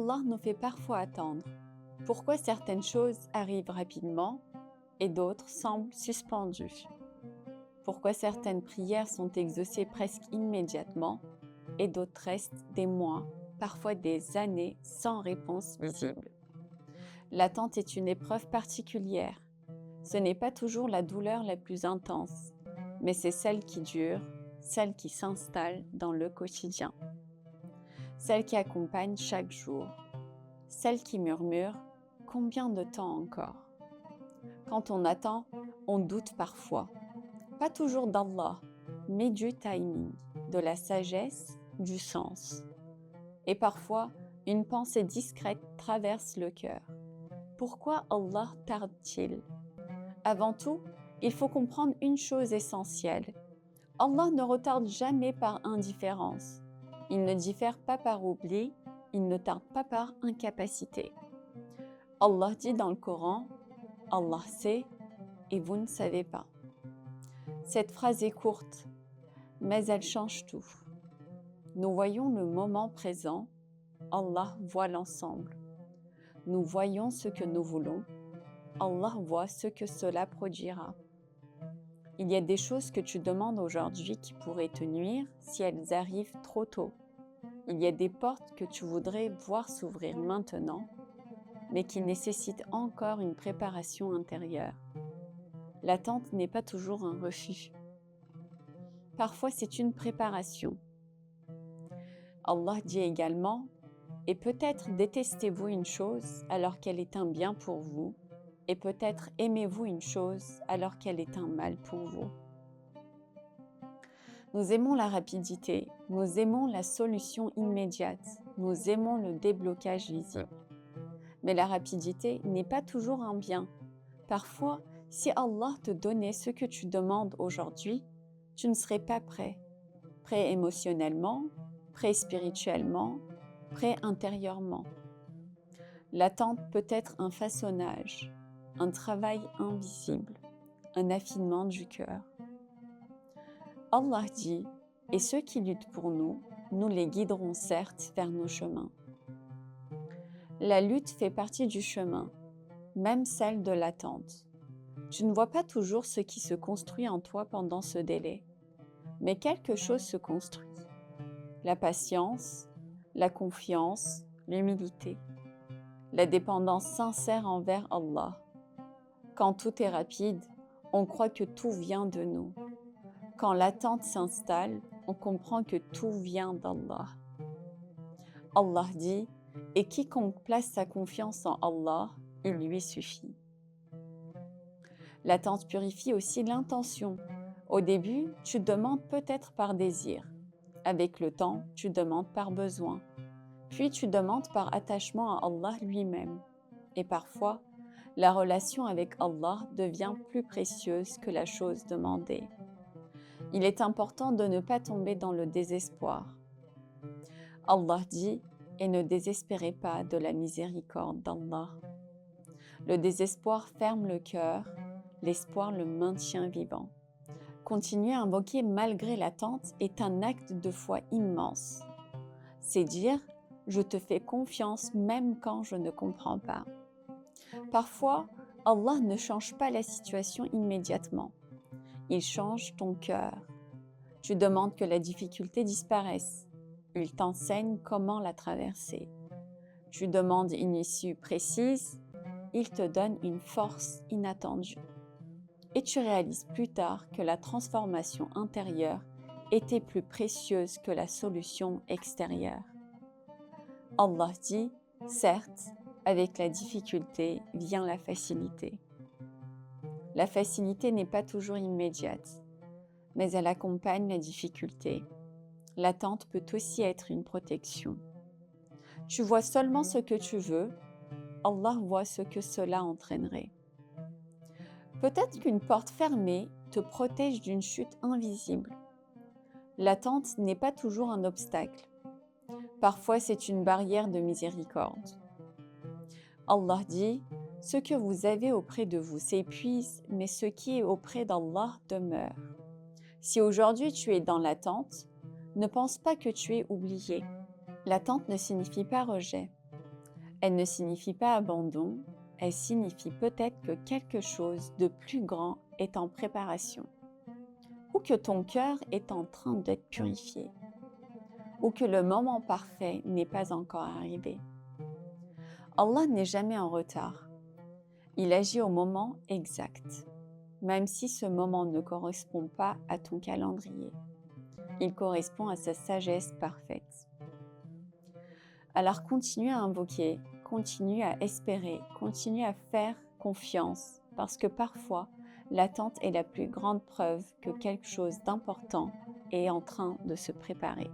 Allah nous fait parfois attendre? Pourquoi certaines choses arrivent rapidement et d'autres semblent suspendues? Pourquoi certaines prières sont exaucées presque immédiatement et d'autres restent des mois, parfois des années sans réponse visible? L'attente est une épreuve particulière. Ce n'est pas toujours la douleur la plus intense, mais c'est celle qui dure, celle qui s'installe dans le quotidien, celle qui accompagne chaque jour, celle qui murmure « Combien de temps encore ?» Quand on attend, on doute parfois, pas toujours d'Allah, mais du timing, de la sagesse, du sens. Et parfois, une pensée discrète traverse le cœur. Pourquoi Allah tarde-t-il? Avant tout, il faut comprendre une chose essentielle. Allah ne retarde jamais par indifférence. Il ne diffère pas par oubli, il ne tarde pas par incapacité. Allah dit dans le Coran, Allah sait et vous ne savez pas. Cette phrase est courte, mais elle change tout. Nous voyons le moment présent, Allah voit l'ensemble. Nous voyons ce que nous voulons, Allah voit ce que cela produira. Il y a des choses que tu demandes aujourd'hui qui pourraient te nuire si elles arrivent trop tôt. Il y a des portes que tu voudrais voir s'ouvrir maintenant, mais qui nécessitent encore une préparation intérieure. L'attente n'est pas toujours un refus. Parfois, c'est une préparation. Allah dit également « Et peut-être détestez-vous une chose alors qu'elle est un bien pour vous, et peut-être aimez-vous une chose alors qu'elle est un mal pour vous. » Nous aimons la rapidité, nous aimons la solution immédiate, nous aimons le déblocage visible. Mais la rapidité n'est pas toujours un bien. Parfois, si Allah te donnait ce que tu demandes aujourd'hui, tu ne serais pas prêt. Prêt émotionnellement, prêt spirituellement, prêt intérieurement. L'attente peut être un façonnage, un travail invisible, un affinement du cœur. Allah dit, et ceux qui luttent pour nous, nous les guiderons certes vers nos chemins. La lutte fait partie du chemin, même celle de l'attente. Tu ne vois pas toujours ce qui se construit en toi pendant ce délai, mais quelque chose se construit. La patience, la confiance, l'humilité, la dépendance sincère envers Allah. Quand tout est rapide, on croit que tout vient de nous. Quand l'attente s'installe, on comprend que tout vient d'Allah. Allah dit, et quiconque place sa confiance en Allah, il lui suffit. L'attente purifie aussi l'intention. Au début, tu demandes peut-être par désir. Avec le temps, tu demandes par besoin. Puis tu demandes par attachement à Allah lui-même. Et parfois, la relation avec Allah devient plus précieuse que la chose demandée. Il est important de ne pas tomber dans le désespoir. Allah dit « Et ne désespérez pas de la miséricorde d'Allah ». Le désespoir ferme le cœur, l'espoir le maintient vivant. Continuer à invoquer malgré l'attente est un acte de foi immense. C'est dire « Je te fais confiance même quand je ne comprends pas ». Parfois, Allah ne change pas la situation immédiatement. Il change ton cœur. Tu demandes que la difficulté disparaisse. Il t'enseigne comment la traverser. Tu demandes une issue précise. Il te donne une force inattendue. Et tu réalises plus tard que la transformation intérieure était plus précieuse que la solution extérieure. Allah dit, certes, avec la difficulté vient la facilité. La facilité n'est pas toujours immédiate, mais elle accompagne la difficulté. L'attente peut aussi être une protection. Tu vois seulement ce que tu veux, Allah voit ce que cela entraînerait. Peut-être qu'une porte fermée te protège d'une chute invisible. L'attente n'est pas toujours un obstacle. Parfois, c'est une barrière de miséricorde. Allah dit, « Ce que vous avez auprès de vous s'épuise, mais ce qui est auprès d'Allah demeure. » Si aujourd'hui tu es dans l'attente, ne pense pas que tu es oublié. L'attente ne signifie pas rejet. Elle ne signifie pas abandon, elle signifie peut-être que quelque chose de plus grand est en préparation, ou que ton cœur est en train d'être purifié, ou que le moment parfait n'est pas encore arrivé. Allah n'est jamais en retard. Il agit au moment exact, même si ce moment ne correspond pas à ton calendrier. Il correspond à sa sagesse parfaite. Alors continue à invoquer, continue à espérer, continue à faire confiance, parce que parfois, l'attente est la plus grande preuve que quelque chose d'important est en train de se préparer.